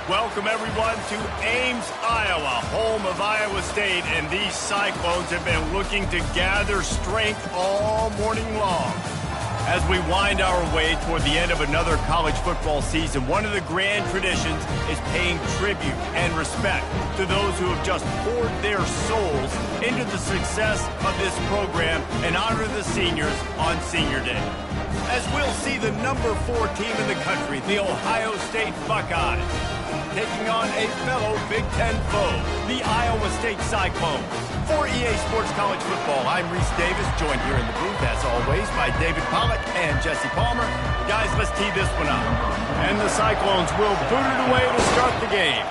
Welcome, everyone, to Ames, Iowa, home of Iowa State, and these Cyclones have been looking to gather strength all morning long. As we wind our way toward the end of another college football season, one of the grand traditions is paying tribute and respect to those who have just poured their souls into the success of this program and honor the seniors on Senior Day. As we'll see the number 4 team in the country, the Ohio State Buckeyes, taking on a fellow Big Ten foe, the Iowa State Cyclones. For EA Sports College Football, I'm Reese Davis, joined here in the booth, as always, by David Pollack and Jesse Palmer. Guys, let's tee this one up. And the Cyclones will boot it away to start the game.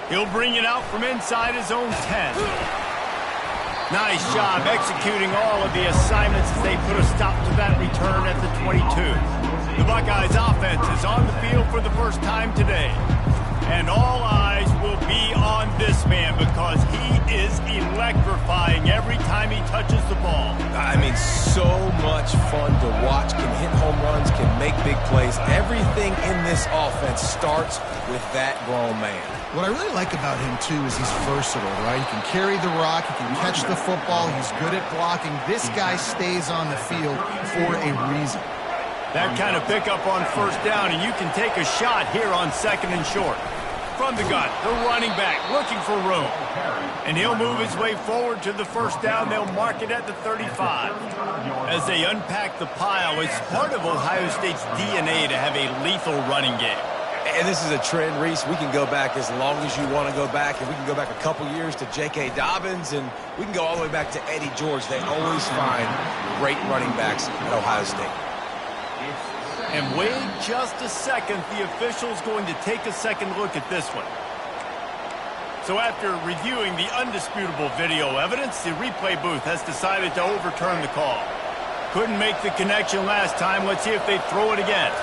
He'll bring it out from inside his own 10. Nice job executing all of the assignments as they put a stop to that return at the 22. The Buckeyes offense is on the field for the first time today. And all eyes will be on this man because he is electrifying every time he touches the ball. I mean, so much fun to watch. Can hit home runs, can make big plays. Everything in this offense starts with that grown man. What I really like about him, too, is he's versatile, right? He can carry the rock, he can catch the football, he's good at blocking. This guy stays on the field for a reason. That kind of pickup on first down, and you can take a shot here on second and short. From the gun, the running back looking for room. And he'll move his way forward to the first down. They'll mark it at the 35. As they unpack the pile, it's part of Ohio State's DNA to have a lethal running game. And this is a trend, Reese. We can go back as long as you want to go back, and we can go back a couple years to J.K. Dobbins, and we can go all the way back to Eddie George. They always find great running backs at Ohio State. And wait just a second, the official's going to take a second look at this one. So after reviewing the undisputable video evidence, the replay booth has decided to overturn the call. Couldn't make the connection last time. Let's see if they throw it again.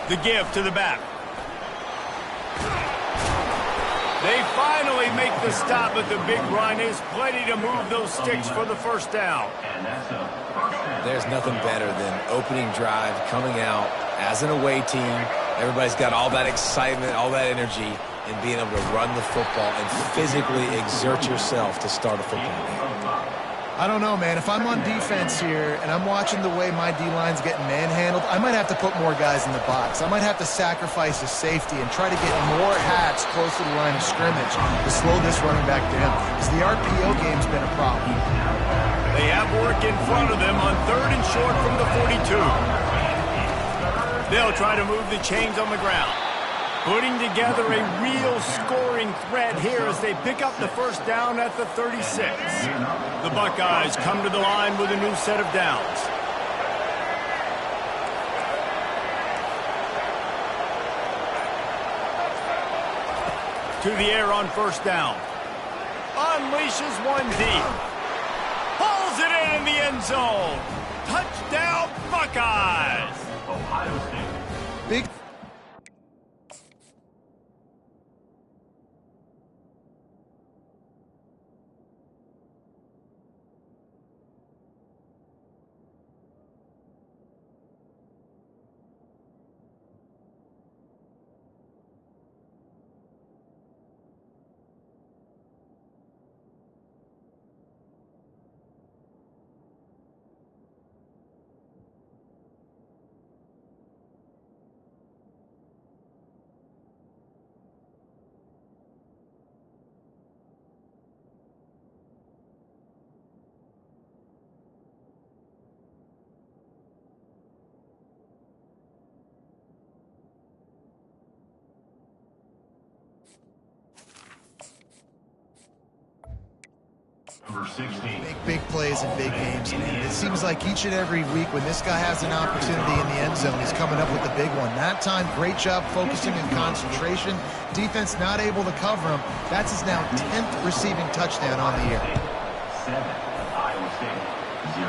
The give to the back. They finally make the stop, but the big run is plenty to move those sticks for the first down. There's nothing better than opening drive, coming out as an away team. Everybody's got all that excitement, all that energy, and being able to run the football and physically exert yourself to start a football game. I don't know, man. If I'm on defense here and I'm watching the way my D-line's getting manhandled, I might have to put more guys in the box. I might have to sacrifice a safety and try to get more hats close to the line of scrimmage to slow this running back down. Because the RPO game's been a problem. They have work in front of them on third and short from the 42. They'll try to move the chains on the ground. Putting together a real scoring threat here as they pick up the first down at the 36. The Buckeyes come to the line with a new set of downs. To the air on first down. Unleashes one deep. Pulls it in the end zone. Touchdown, Buckeyes! Ohio State. Big. Number 16. Make big plays in big games, man. It seems like each and every week when this guy has an opportunity in the end zone, he's coming up with the big one. That time, great job focusing and concentration. Defense not able to cover him. That's his now 10th receiving touchdown on the year. 7, Iowa State, 0.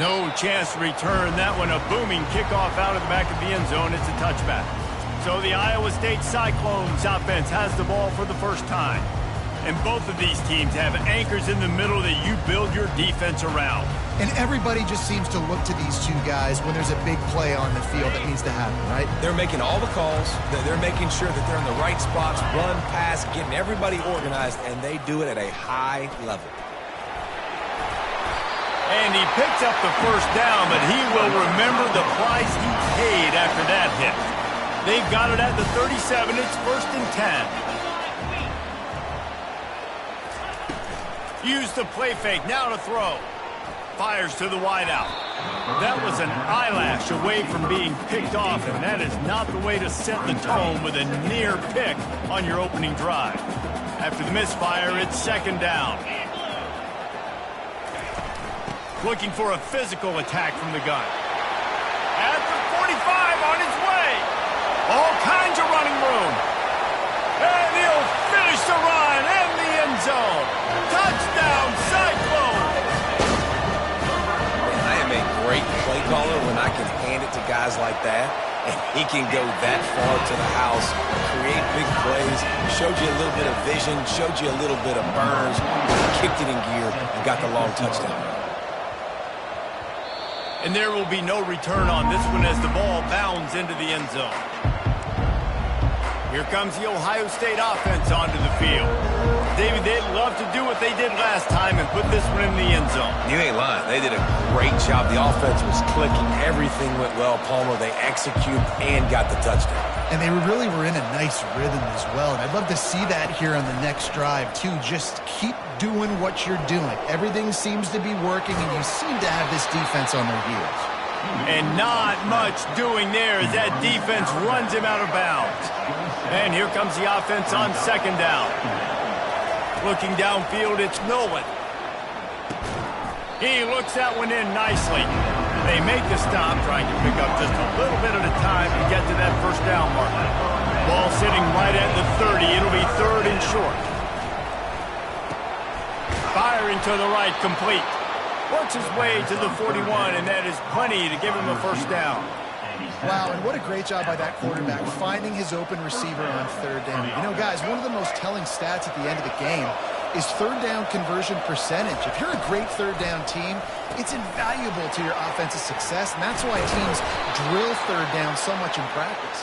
No chance to return that one. A booming kickoff out of the back of the end zone. It's a touchback. So the Iowa State Cyclones offense has the ball for the first time. And both of these teams have anchors in the middle that you build your defense around. And everybody just seems to look to these two guys when there's a big play on the field that needs to happen, right? They're making all the calls. They're making sure that they're in the right spots, run, pass, getting everybody organized, and they do it at a high level. And he picks up the first down, but he will remember the price he paid after that hit. They've got it at the 37. It's 1st and 10. Use the play fake. Now to throw. Fires to the wideout. That was an eyelash away from being picked off, and that is not the way to set the tone with a near pick on your opening drive. After the misfire, it's 2nd down. Looking for a physical attack from the gun. At the 45, on his way. All kinds of running room. And he'll finish the run in the end zone. Touchdown, Cyclone! I am a great play caller when I can hand it to guys like that. And he can go that far to the house, create big plays, showed you a little bit of vision, showed you a little bit of burns, kicked it in gear, and got the long touchdown. And there will be no return on this one as the ball bounds into the end zone. Here comes the Ohio State offense onto the field. David, they'd love to do what they did last time and put this one in the end zone. You ain't lying. They did a great job. The offense was clicking. Everything went well. Palmer, they executed and got the touchdown. And they really were in a nice rhythm as well. And I'd love to see that here on the next drive, too. Just keep doing what you're doing. Everything seems to be working, and you seem to have this defense on their heels. And not much doing there as that defense runs him out of bounds. And here comes the offense on 2nd down. Looking downfield, it's Nolan. He looks that one in nicely. They make the stop, trying to pick up just a little bit at a time to get to that 1st down mark. Ball sitting right at the 30. It'll be 3rd and short. Firing to the right, complete. Works his way to the 41, and that is plenty to give him a 1st down. Wow, and what a great job by that quarterback, finding his open receiver on 3rd down. You know, guys, one of the most telling stats at the end of the game is 3rd down conversion percentage. If you're a great 3rd down team, it's invaluable to your offensive success, and that's why teams drill 3rd down so much in practice.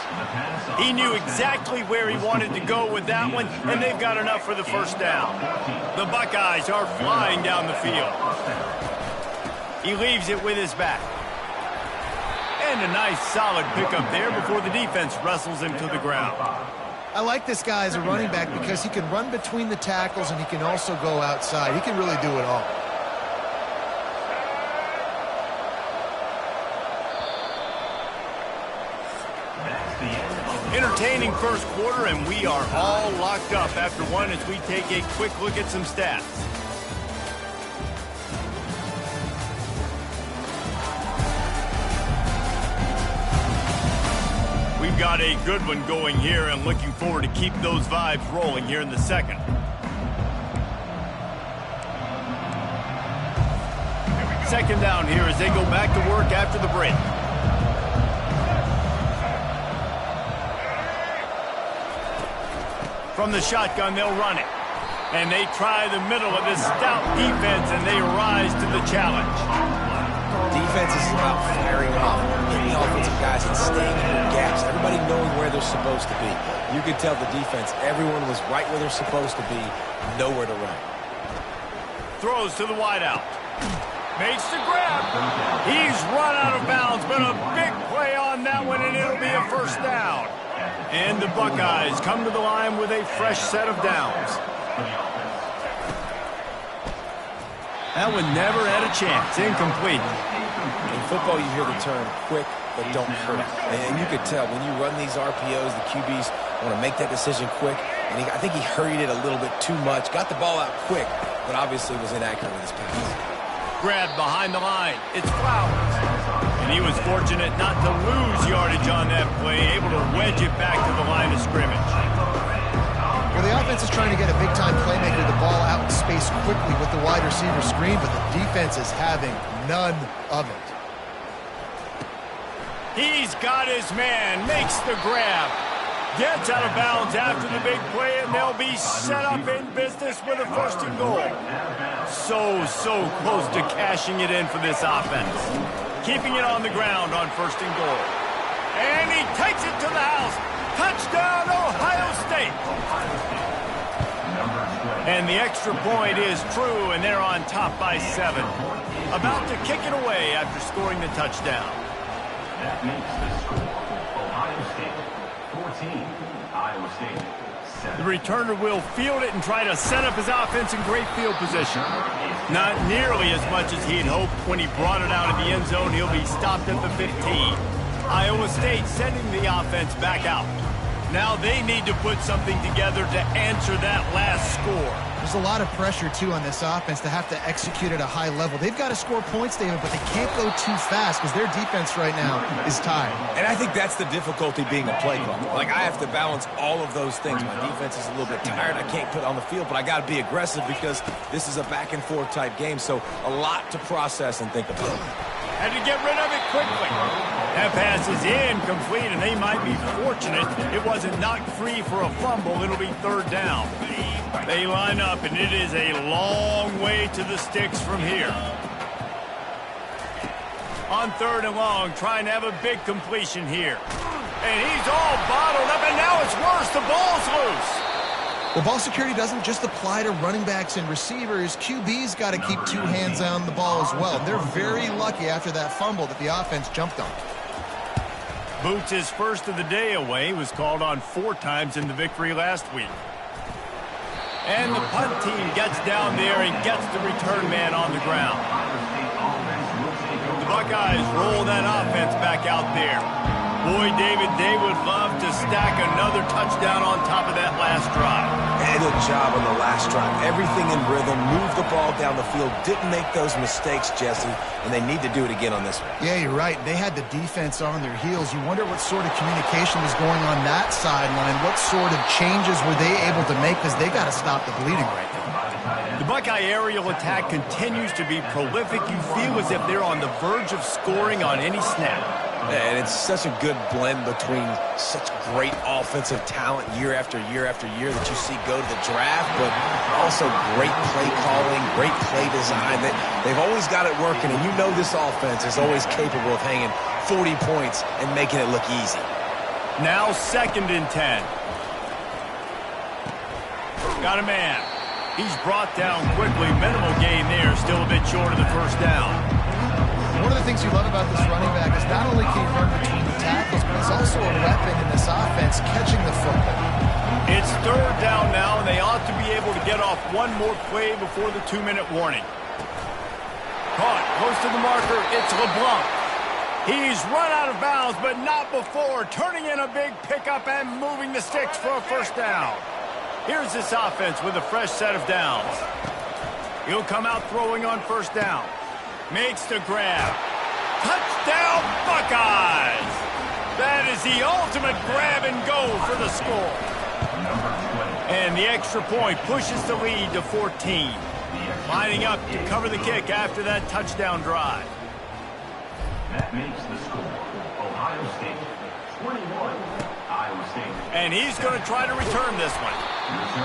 He knew exactly where he wanted to go with that one, and they've got enough for the 1st down. The Buckeyes are flying down the field. He leaves it with his back. And a nice solid pickup there before the defense wrestles him to the ground. I like this guy as a running back because he can run between the tackles and he can also go outside. He can really do it all. Entertaining 1st quarter, and we are all locked up after one as we take a quick look at some stats. We've got a good one going here and looking forward to keep those vibes rolling here in the 2nd. Second down here as they go back to work after the break. From the shotgun, they'll run it. And they try the middle of this stout defense, and they rise to the challenge. Defense is about firing off, hitting the offensive guys and staying in their gaps. Everybody knowing where they're supposed to be. You could tell the defense, everyone was right where they're supposed to be, nowhere to run. Throws to the wideout. Makes the grab. He's run out of bounds, but a big play on that one, and it'll be a 1st down. And the Buckeyes come to the line with a fresh set of downs. That one never had a chance. Incomplete. In football, you hear the term quick, but don't hurt. And you could tell when you run these RPOs, the QBs want to make that decision quick. And I think he hurried it a little bit too much. Got the ball out quick, but obviously was inaccurate with his pass. Grab behind the line. It's Flowers. And he was fortunate not to lose yardage on that play, able to wedge it back to the line of scrimmage. Well, the offense is trying to get a big-time playmaker the ball out in space quickly with the wide receiver screen, but the defense is having none of it. He's got his man, makes the grab. Gets out of bounds after the big play, and they'll be set up in business with a 1st and goal. So close to cashing it in for this offense. Keeping it on the ground on 1st and goal. And he takes it to the house. Touchdown, Ohio State. And the extra point is true, and they're on top by 7. About to kick it away after scoring the touchdown. That makes the score Ohio State 14, Iowa State 7. The returner will field it and try to set up his offense in great field position. Not nearly as much as he'd hoped when he brought it out of the end zone. He'll be stopped at the 15. Iowa State sending the offense back out. Now they need to put something together to answer that last score. There's a lot of pressure, too, on this offense to have to execute at a high level. They've got to score points, David, but they can't go too fast because their defense right now is tired. And I think that's the difficulty being a play caller. Like, I have to balance all of those things. My defense is a little bit tired. I can't put on the field, but I got to be aggressive because this is a back-and-forth type game, so a lot to process and think about. Had to get rid of it quickly. That pass is incomplete, and they might be fortunate it wasn't knocked free for a fumble. It'll be 3rd down. They line up, and it is a long way to the sticks from here. On 3rd and long, trying to have a big completion here. And he's all bottled up, and now it's worse. The ball's loose. Well, ball security doesn't just apply to running backs and receivers. QB's got to keep 2 hands on the ball as well. They're very lucky after that fumble that the offense jumped on. Boots' first of the day away was called on 4 times in the victory last week. And the punt team gets down there and gets the return man on the ground. The Buckeyes roll that offense back out there. Boy, David, they would love to stack another touchdown on top of that last drive. And good job on the last drive. Everything in rhythm, moved the ball down the field, didn't make those mistakes, Jesse, and they need to do it again on this one. Yeah, you're right. They had the defense on their heels. You wonder what sort of communication was going on that sideline. What sort of changes were they able to make because they got to stop the bleeding right now. The Buckeye aerial attack continues to be prolific. You feel as if they're on the verge of scoring on any snap. And it's such a good blend between such great offensive talent year after year after year that you see go to the draft, but also great play calling, great play design. They've always got it working, and you know this offense is always capable of hanging 40 points and making it look easy. Now 2nd and 10. Got a man. He's brought down quickly. Minimal gain there. Still a bit short of the 1st down. One of the things you love about this running back is not only can he run between the tackles, but he's also a weapon in this offense catching the football. It's 3rd down now, and they ought to be able to get off one more play before the 2-minute warning. Caught close to the marker. It's LeBlanc. He's run out of bounds, but not before. Turning in a big pickup and moving the sticks for a 1st down. Here's this offense with a fresh set of downs. He'll come out throwing on 1st down. Makes the grab. Touchdown, Buckeyes! That is the ultimate grab and go for the score. And the extra point pushes the lead to 14. Lining up to cover the kick after that touchdown drive. That makes the score Ohio State 21, Iowa State. And he's going to try to return this one.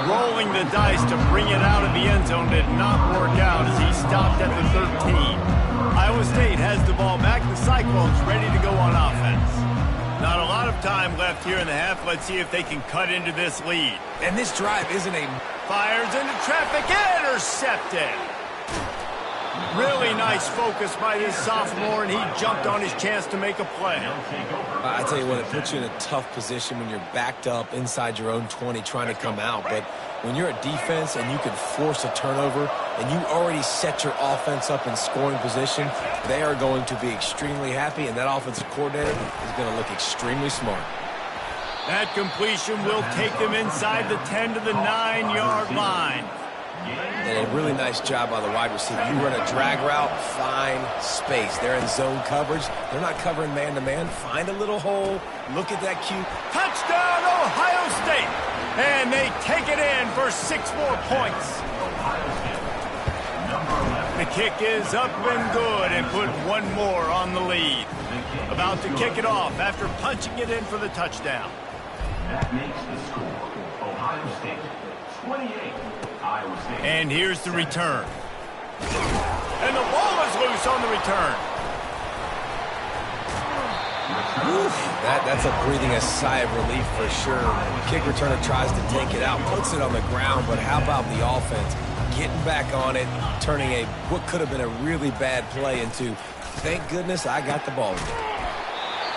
Rolling the dice to bring it out of the end zone did not work out as he stopped at the 13. Iowa State has the ball back. The Cyclones ready to go on offense. Not a lot of time left here in the half. Let's see if they can cut into this lead. And this drive isn't a... Fires into traffic, intercepted. Really nice focus by this sophomore, and he jumped on his chance to make a play. I tell you what, it puts you in a tough position when you're backed up inside your own 20 trying to come out. But when you're a defense and you can force a turnover and you already set your offense up in scoring position, they are going to be extremely happy, and that offensive coordinator is going to look extremely smart. That completion will take them inside the 10 to the 9-yard line. And a really nice job by the wide receiver. You run a drag route, find space. They're in zone coverage. They're not covering man-to-man. Find a little hole. Look at that cue. Touchdown, Ohio State! And they take it in for 6 more points. The kick is up and good and put one more on the lead. About to kick it off after punching it in for the touchdown. That makes the score Ohio State 28, Iowa State. And here's the return. And the ball is loose on the return. That's a breathing a sigh of relief for sure. Kick returner tries to take it out, puts it on the ground, but how about the offense getting back on it, turning what could have been a really bad play into, thank goodness I got the ball.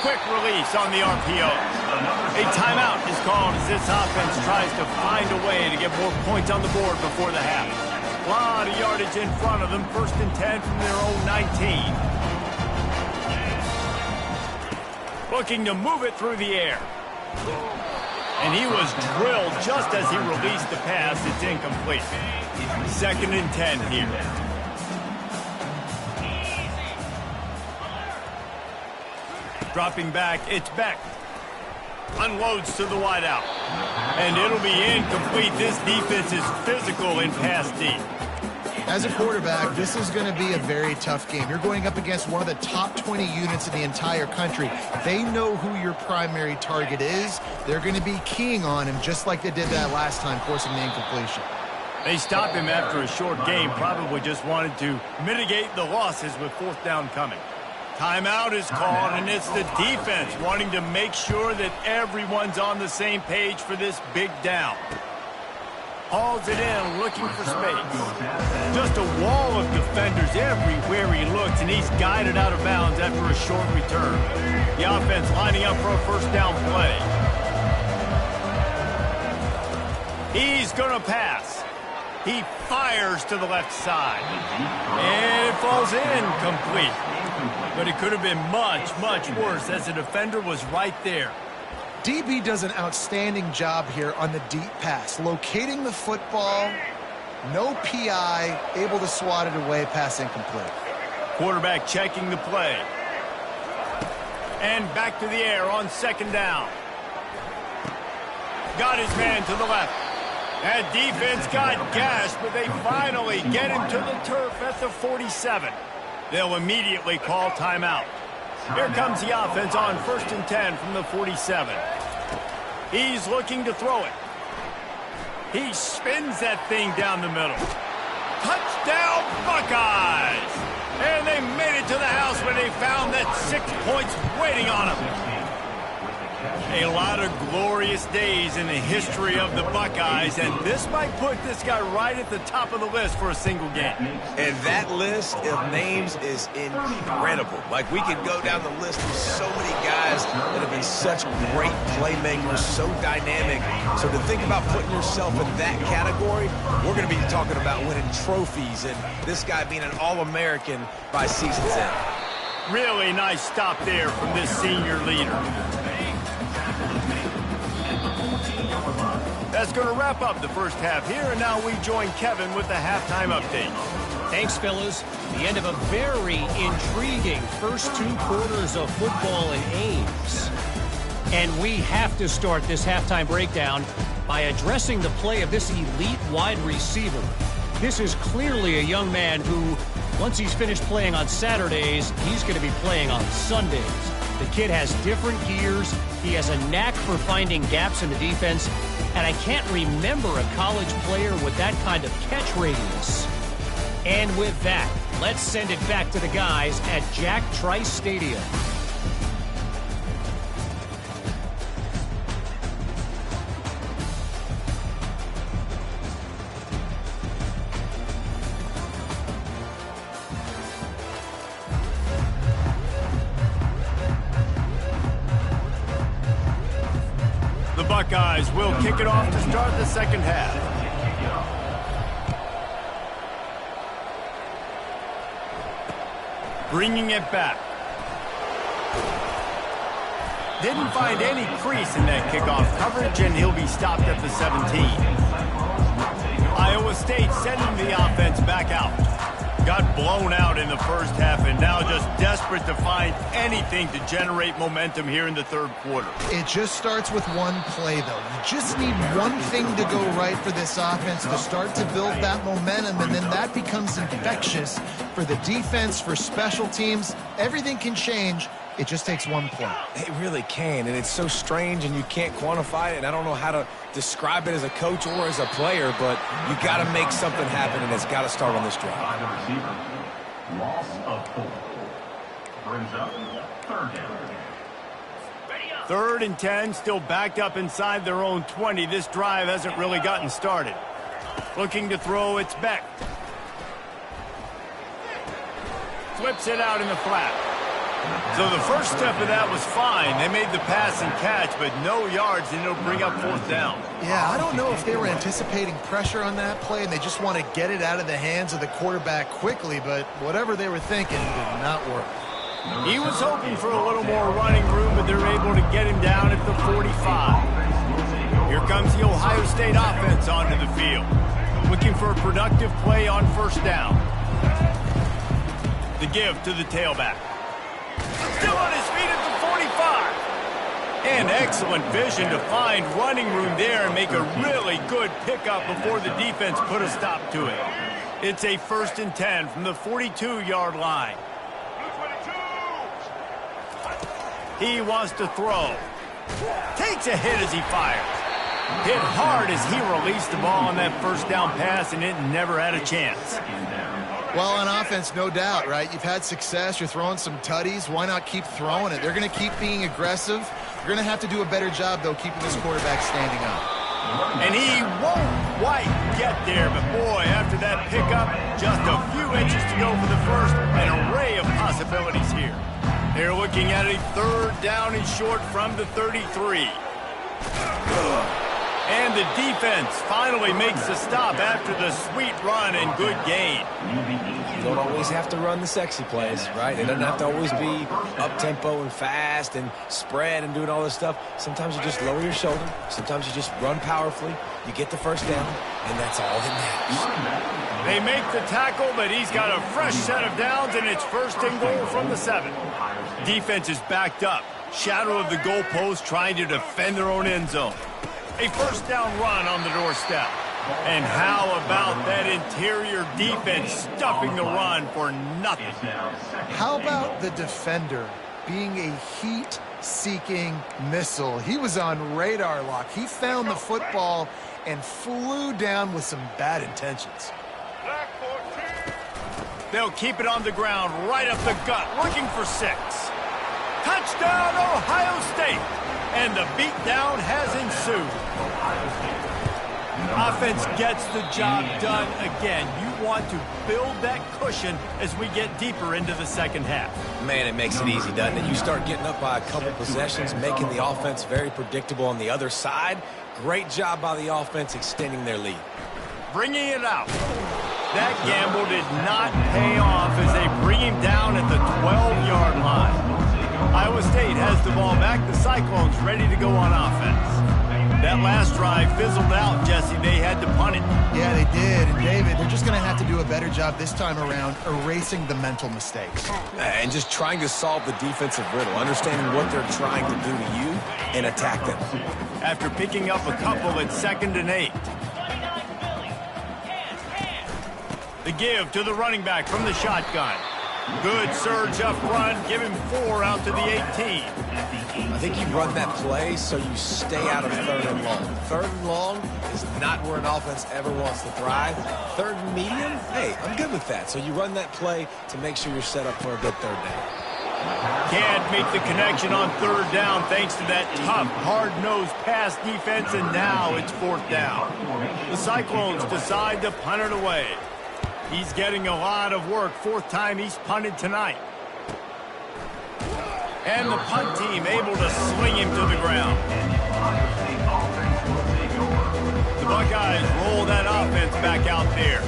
Quick release on the RPO. A timeout is called as this offense tries to find a way to get more points on the board before the half. A lot of yardage in front of them, 1st and 10 from their own 19. Looking to move it through the air. And he was drilled just as he released the pass. It's incomplete. 2nd and 10 here. Dropping back, it's Beck. Unloads to the wideout. And it'll be incomplete. This defense is physical in pass deep. As a quarterback, this is going to be a very tough game. You're going up against one of the top 20 units in the entire country. They know who your primary target is. They're going to be keying on him just like they did that last time, forcing the incompletion. They stopped him after a short game, probably just wanted to mitigate the losses with 4th down coming. Timeout is called, and it's the defense wanting to make sure that everyone's on the same page for this big down. Hauls it in, looking for space. Just a wall of defenders everywhere he looks, and he's guided out of bounds after a short return. The offense lining up for a 1st down play. He's going to pass. He fires to the left side. And it falls incomplete. But it could have been much, much worse as the defender was right there. DB does an outstanding job here on the deep pass, locating the football, no PI, able to swat it away, pass incomplete. Quarterback checking the play. And back to the air on 2nd down. Got his man to the left. That defense got gashed, but they finally get him to the turf at the 47. They'll immediately call timeout. Here comes the offense on 1st and 10 from the 47. He's looking to throw it. He spins that thing down the middle. Touchdown, Buckeyes! And they made it to the house when they found that 6 points waiting on them. A lot of glorious days in the history of the Buckeyes, and this might put this guy right at the top of the list for a single game. And that list of names is incredible. Like, we could go down the list of so many guys that have been such great playmakers, so dynamic. So to think about putting yourself in that category, we're going to be talking about winning trophies and this guy being an All-American by season's end. Really nice stop there from this senior leader. That's going to wrap up the first half here, and now we join Kevin with the halftime update. Thanks, fellas. The end of a very intriguing first 2 quarters of football in Ames. And we have to start this halftime breakdown by addressing the play of this elite wide receiver. This is clearly a young man who, once he's finished playing on Saturdays, he's going to be playing on Sundays. The kid has different gears. He has a knack for finding gaps in the defense. And I can't remember a college player with that kind of catch radius. And with that, let's send it back to the guys at Jack Trice Stadium. Buckeyes will kick it off to start the second half. Bringing it back. Didn't find any crease in that kickoff coverage, and he'll be stopped at the 17. Iowa State sending the offense back out. Got blown out in the first half and now just desperate to find anything to generate momentum here in the third quarter. It just starts with one play, though. You just need one thing to go right for this offense to start to build that momentum, and then that becomes infectious for the defense, for special teams. Everything can change It just takes one play. It really can, and it's so strange, and you can't quantify it, and I don't know how to describe it as a coach or as a player, but you got to make something happen, and it's got to start on this drive. By the receiver. Loss of 4. Brings up 3rd down. 3rd and 10, still backed up inside their own 20. This drive hasn't really gotten started. Looking to throw, it's Beck. Flips it out in the flat. So the first step of that was fine. They made the pass and catch, but no yards, and it'll bring up 4th down. Yeah, I don't know if they were anticipating pressure on that play and they just want to get it out of the hands of the quarterback quickly, but whatever they were thinking did not work. He was hoping for a little more running room, but they're able to get him down at the 45. Here comes the Ohio State offense onto the field. Looking for a productive play on 1st down. The give to the tailback. Still on his feet at the 45. And excellent vision to find running room there and make a really good pickup before the defense put a stop to it. It's a 1st and 10 from the 42-yard line. He wants to throw. Takes a hit as he fires. Hit hard as he released the ball on that 1st down pass, and it never had a chance. Well, on offense, no doubt, right? You've had success. You're throwing some tutties. Why not keep throwing it? They're going to keep being aggressive. You're going to have to do a better job, though, keeping this quarterback standing up. And he won't quite get there, but boy, after that pickup, just a few inches to go for the first. An array of possibilities here. They're looking at a 3rd down and short from the 33. And the defense finally makes a stop after the sweet run and good gain. You don't always have to run the sexy plays, right? It doesn't have to always be up-tempo and fast and spread and doing all this stuff. Sometimes you just lower your shoulder. Sometimes you just run powerfully. You get the 1st down, and that's all that matters. They make the tackle, but he's got a fresh set of downs, and it's 1st and goal from the 7. Defense is backed up. Shadow of the goalpost trying to defend their own end zone. A 1st down run on the doorstep. And how about that interior defense stuffing the run for nothing? How about the defender being a heat-seeking missile? He was on radar lock. He found the football and flew down with some bad intentions. They'll keep it on the ground, right up the gut, looking for 6. Touchdown, Ohio State! And the beatdown has ensued. Offense gets the job done again. You want to build that cushion as we get deeper into the 2nd half. Man, it makes it easy, doesn't it? You start getting up by a couple possessions, making the offense very predictable on the other side. Great job by the offense extending their lead. Bringing it out. That gamble did not pay off as they bring him down at the 12-yard line. Iowa State has the ball back. The Cyclones ready to go on offense. That last drive fizzled out, Jesse. They had to punt it. Yeah, they did. And, David, they're just going to have to do a better job this time around erasing the mental mistakes. And just trying to solve the defensive riddle, understanding what they're trying to do to you and attack them. After picking up a couple at 2nd and 8. The give to the running back from the shotgun. Good surge up front. Give him 4 out to the 18. I think you run that play so you stay out of 3rd and long. 3rd and long is not where an offense ever wants to thrive. 3rd and medium, hey, I'm good with that. So you run that play to make sure you're set up for a good 3rd down. Can't make the connection on 3rd down thanks to that tough, hard-nosed pass defense, and now it's 4th down. The Cyclones decide to punt it away. He's getting a lot of work. 4th time he's punted tonight. And the punt team able to sling him to the ground. The Buckeyes roll that offense back out there.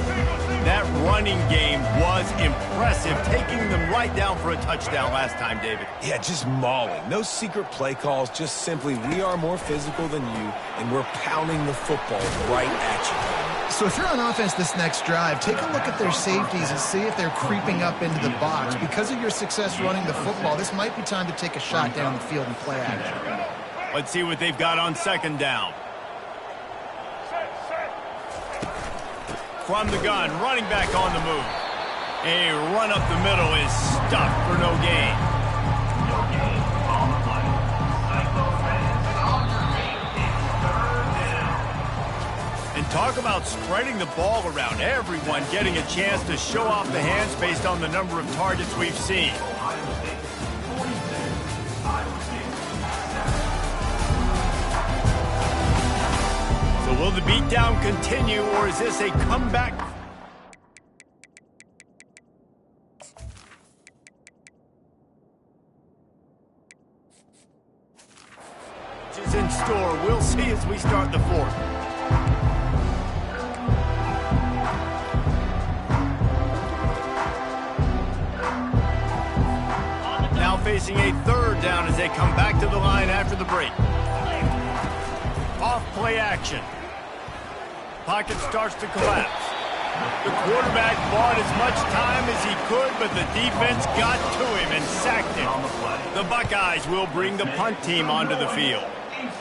That running game was impressive, taking them right down for a touchdown last time, David. Yeah, just mauling. No secret play calls, just simply we are more physical than you, and we're pounding the football right at you. So if you're on offense this next drive, take a look at their safeties and see if they're creeping up into the box. Because of your success running the football, this might be time to take a shot down the field and play action. Let's see what they've got on 2nd down. From the gun, running back on the move. A run up the middle is stuffed for no gain. Talk about spreading the ball around. Everyone getting a chance to show off the hands based on the number of targets we've seen. Ohio State 46, Iowa State 7. So will the beatdown continue, or is this a comeback? Is in store. We'll see as we start the fourth. Now facing a third down as they come back to the line after the break. Off play action. Pocket starts to collapse. The quarterback bought as much time as he could, but the defense got to him and sacked him. The Buckeyes will bring the punt team onto the field.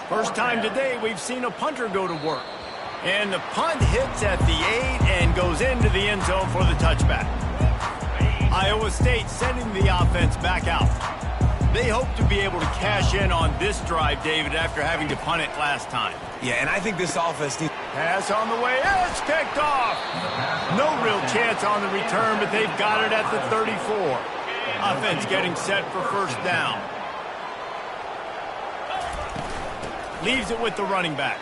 First time today we've seen a punter go to work. And the punt hits at the 8 and goes into the end zone for the touchback. Iowa State sending the offense back out. They hope to be able to cash in on this drive, David, after having to punt it last time. Yeah, and I think this offense needs... Pass on the way. It's picked off. No real chance on the return, but they've got it at the 34. Offense getting set for first down. Leaves it with the running back.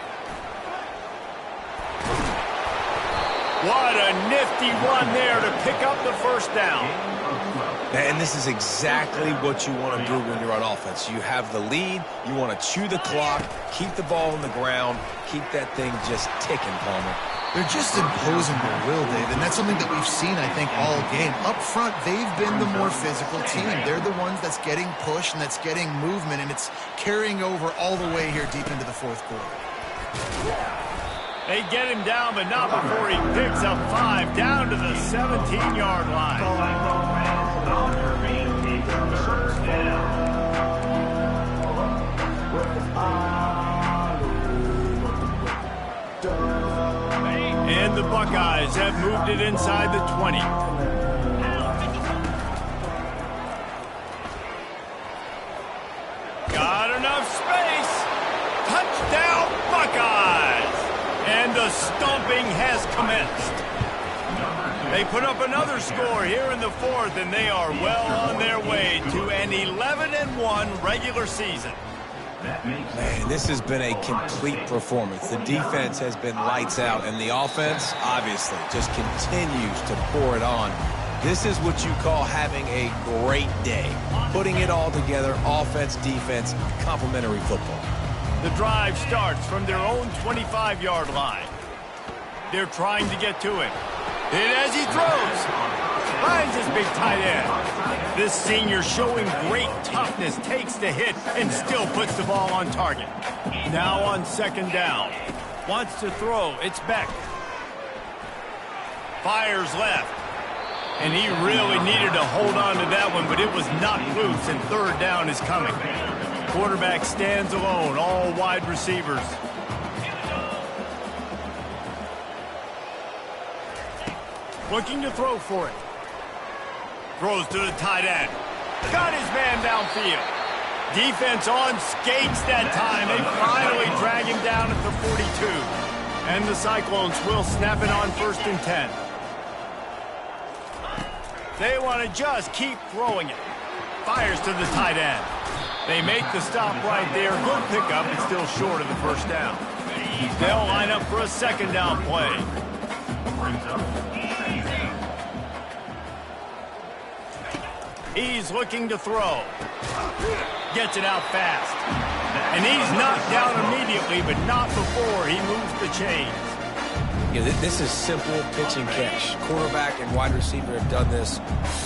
What a nifty run there to pick up the first down. And this is exactly what you want to do when you're on offense. You have the lead. You want to chew the clock, keep the ball on the ground, keep that thing just ticking, Palmer. They're just imposing their will, Dave, and that's something that we've seen, I think, all game. Up front, they've been the more physical team. They're the ones that's getting pushed and that's getting movement, and it's carrying over all the way here deep into the fourth quarter. They get him down, but not before he picks up 5 down to the 17-yard line. And the Buckeyes have moved it inside the 20. Got enough space. Touchdown, Buckeyes. And the stomping has commenced. They put up another score here in the fourth, and they are well on their way to an 11-1 regular season. Man, this has been a complete performance. The defense has been lights out, and the offense, obviously, just continues to pour it on. This is what you call having a great day. Putting it all together, offense, defense, complementary football. The drive starts from their own 25-yard line. They're trying to get to him. And as he throws, finds his big tight end. This senior showing great toughness, takes the hit, and still puts the ball on target. Now on second down. Wants to throw. It's Beck. Fires left. And he really needed to hold on to that one, but it was not loose, and third down is coming. Quarterback stands alone, all wide receivers. Looking to throw for it. Throws to the tight end. Got his man downfield. Defense on skates that time. They finally drag him down at the 42. And the Cyclones will snap it on 1st and 10. They want to just keep throwing it. Fires to the tight end. They make the stop right there. Good pickup, but still short of the first down. They'll line up for a second down play. He's looking to throw. Gets it out fast. And he's knocked down immediately, but not before he moves the chains. Yeah, this is simple pitch and catch. Quarterback and wide receiver have done this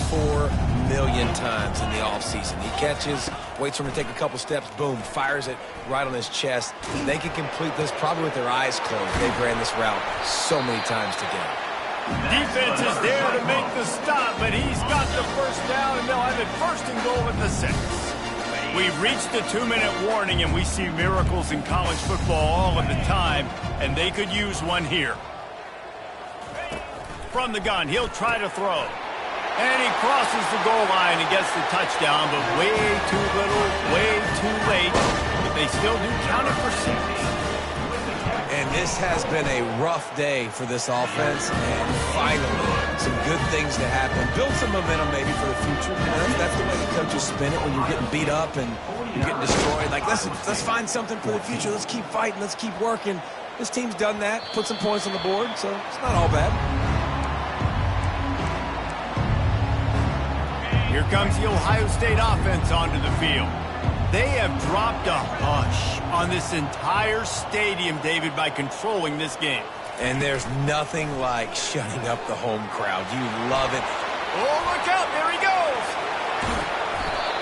4 million times in the offseason. He catches, waits for him to take a couple steps, boom, fires it right on his chest. They can complete this probably with their eyes closed. They've ran this route so many times together. Defense is there to make the stop, but he's got the first down, and they'll have it 1st and goal at the 6. We've reached the 2-minute warning, and we see miracles in college football all of the time, and they could use one here. From the gun, he'll try to throw. And he crosses the goal line and gets the touchdown, but way too little, way too late. But they still do count it for 6. Man, this has been a rough day for this offense, and finally, some good things to happen. Build some momentum maybe for the future. You know, that's the way the coaches spin it when you're getting beat up and you're getting destroyed. Like, let's find something for the future. Let's keep fighting. Let's keep working. This team's done that, put some points on the board, so it's not all bad. Here comes the Ohio State offense onto the field. They have dropped a hush on this entire stadium, David, by controlling this game. And there's nothing like shutting up the home crowd. You love it. Oh, look out, there he goes.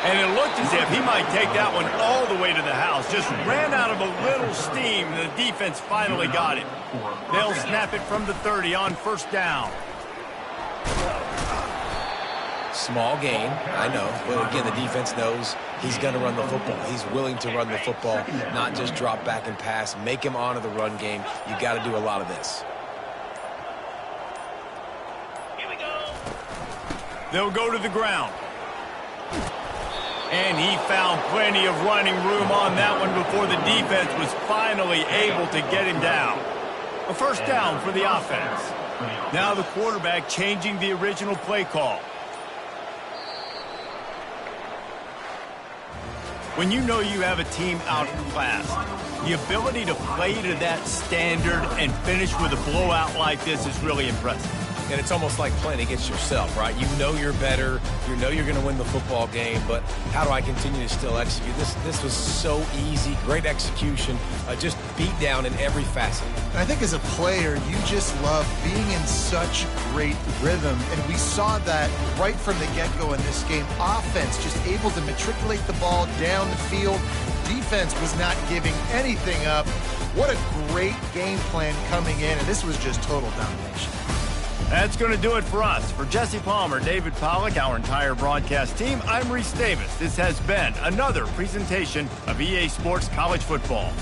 And it looked as if he might take that one all the way to the house. Just ran out of a little steam, and the defense finally got it. They'll snap it from the 30 on first down. Small gain, I know, but again, the defense knows he's going to run the football. He's willing to run the football, not just drop back and pass. Make him honor the run game. You got to do a lot of this. Here we go. They'll go to the ground. And he found plenty of running room on that one before the defense was finally able to get him down. A first down for the offense. Now the quarterback changing the original play call. When you know you have a team outclassed, the ability to play to that standard and finish with a blowout like this is really impressive. And it's almost like playing against yourself, right? You know you're better. You know you're going to win the football game, but how do I continue to still execute? This was so easy. Great execution. Just beat down in every facet. And I think as a player, you just love being in such great rhythm. And we saw that right from the get-go in this game. Offense just able to matriculate the ball down the field. Defense was not giving anything up. What a great game plan coming in, and this was just total domination. That's going to do it for us. For Jesse Palmer, David Pollack, our entire broadcast team, I'm Reese Davis. This has been another presentation of EA Sports College Football.